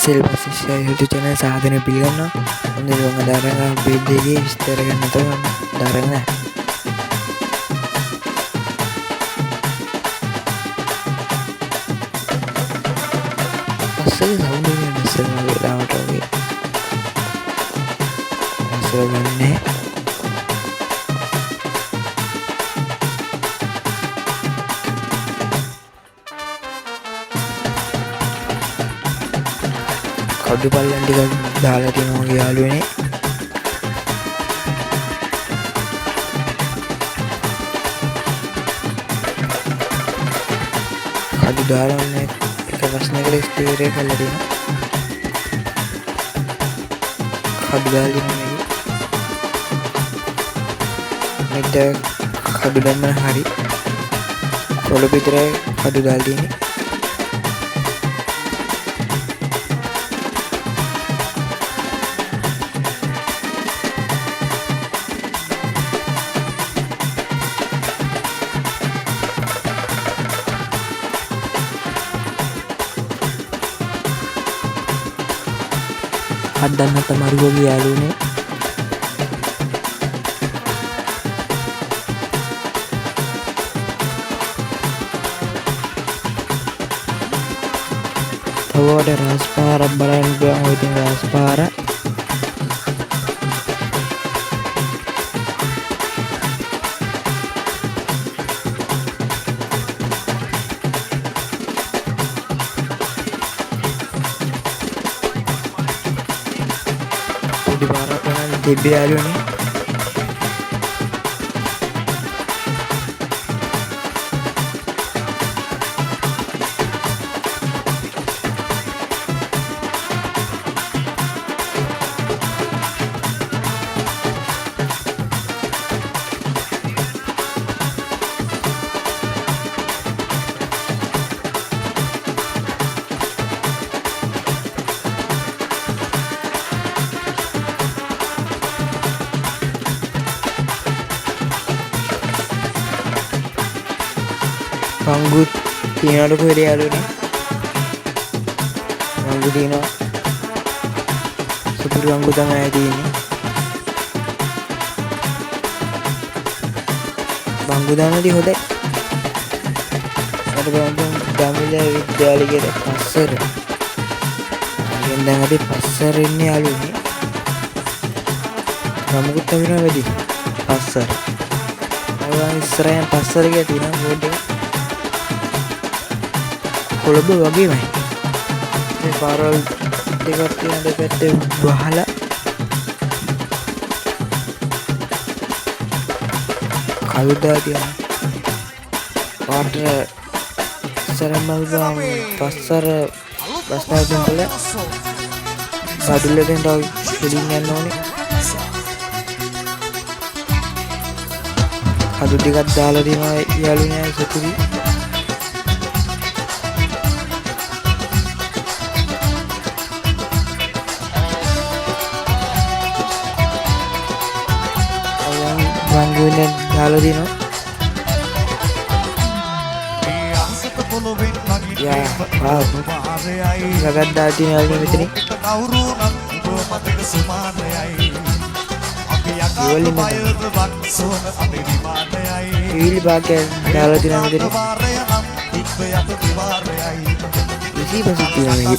සිල්වස් YouTube channel සාදරයෙන් පිළිගන්නවා. මොකද මම දාරංගා බීඩ්ගේ විස්තර ගන්න තමයි දාරංගා. අසල සවුන්ඩ් එක නැස්සම වෙලාවට වගේ. අසල ගන්නෑ. කඩු පල්ලන් ටිකක් දාලා තියෙනවා මගේ යාළුවනේ. කඩු දාලා ඔන්න එක ප්‍රශ්නයකට ස්ථිරය කරලා තියෙනවා. කඩු දාලා තියෙනවා මේක. කඩු දැම්මම හරි. කොළ පිටරේ කඩු දාලා තියෙන්නේ. අදන්න තමයි වගේ යාළුවනේ. තවෝඩ රාස් පාරක් බලන්න ගියාම ඔය තියෙන රාස් පාර di barat dengan DB alu nih. Manggut tiada kau dia alu ni. Manggut dino. Sepuluh manggut tangan di ini. Manggut dana di hotel. Ada banyak damai vidyalaya kita pasar. Yang dah di pasar ini alu ni. Manggut tapi nak di pasar. Orang Israel pasar kita di mana boleh. Colombo වගේමයි මේ පාරවල් දෙකක් තියෙන දෙපැත්තේ වහලා කවුදා තියෙන පාට සරමල්ගම පස්සර බස්නායකයන් වල බඩුල්ලෙන් තව පිළින් යන්න ඕනේ කඩු ටිකක් දාලා තියෙනවා යාළුවනේ සතුටුයි Manggunan kalau dino ya wow agak dati nal ni mitri Iwali na Iwali bagian kalau dino mitri isi pasti lagi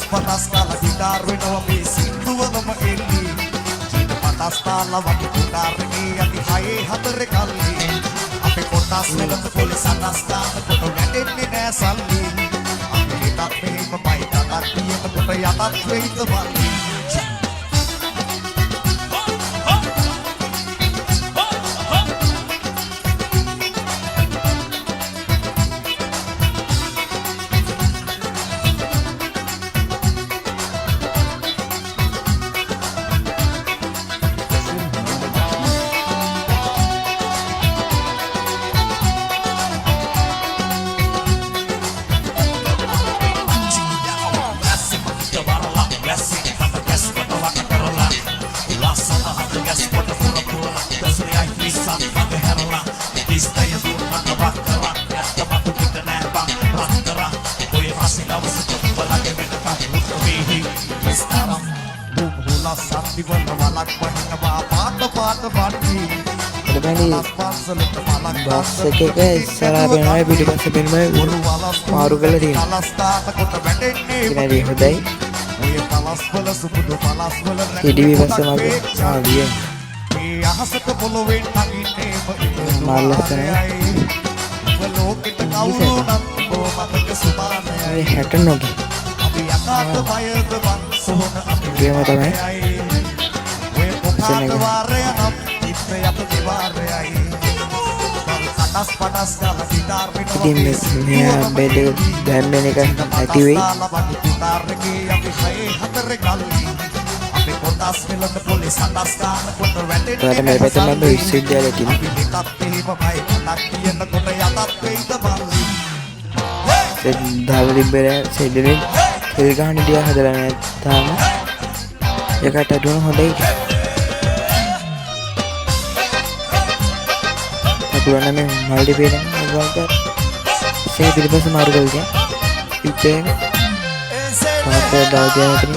Astana wagi putarni ati haye hatar kalli ape kotas nelat polisan astana koto gadenne nasalli ape tappe mapai tatatti koto yatat veita balli මලක් වඩිනවා පාට පාට වඩි bus එක ඉස්සරහා වෙනවා පිටිපස්සේ වෙනවා මාරු කරලා තියෙනවා. ඉතින් හොඳයි. ඉඩි විපස්ස මාගේ ආවිය. අහසට පොළොවෙන් නගින්නේ මාල්ලසනේ. ලෝකෙට කවුරු නම් මතක සුමානයි. ඒ 69. අපි යකාට බයද බං සෝන අපි ගේම තමයි. ඔය පොකාට වාරයනම් ඉස්සේ අප දිවාරයයි. කටස් පටස් ගාලා ගිටාර් ඉතින් මෙයා බෙඩ දැම්මෙන එක නැති වෙයි. අපි හයේ හතර ගල්ලි. අපි කොටස් වෙලඳ පොලේ සටස් ගන්න කොට වැටෙන්නේ. ඒකට මේ පැත්තම මම විශ්වවිද්‍යාලයේ තියෙනවා. අපි දෙකත් එහෙමයි කටක් කියන කොට යටත් වෙයිද බල්ලි. දවලිබර සෙල්ලෙන් තෙල් ගහන ඉඩිය හදලා නැත්තාම ඒකට අඩුවම හොඳයි. අතුරන්න මේ මල්ටිපේන වලට සේ පිළිපස්ස මාරු කරලා පිච්චේ පාපේ දාගෙන ඉතින්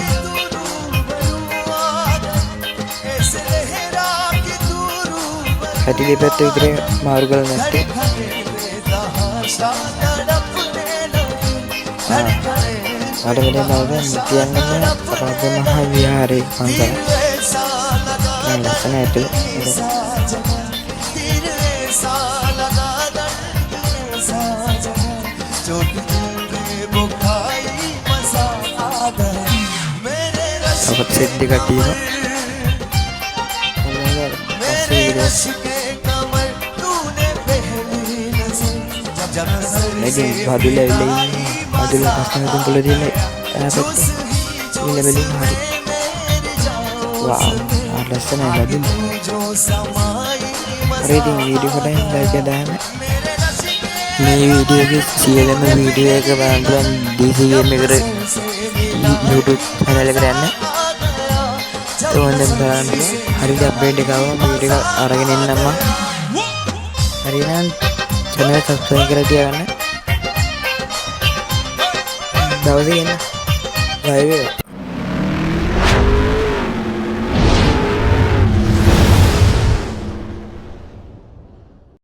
හැටි දෙපැත්ත විතර මාරු කරලා නැත්තේ අර මෙතන බලන්න කියන්නේ අපේ මහා විහාරේ පන්සල. දැන් ලස්සන ඇතුළේ. අපත් සෙට් දෙකක් තියෙනවා. ඉතින් බදුල ඇවිල්ලා ඉන්නේ. බදුල කස්ටමර් තුන් තියෙන ඈපත් ඉන්න බැලින් හරි. වාව් ලස්සනයි බදුල. හරි ඉතින් වීඩියෝ එකට ලයික් එක දාන්න. මේ වීඩියෝ එකේ සියලුම වීඩියෝ එක බලන්න පුළුවන් DCM එකට YouTube channel එකට යන්න. තෝන්දෙන් බලන්න. හරියට අප්ඩේට් එක ආවම වීඩියෝ එක අරගෙන එන්නම්ම. හරි නම් channel එක subscribe කරලා තියාගන්න. දවසේ එන්න. බයි වේවා.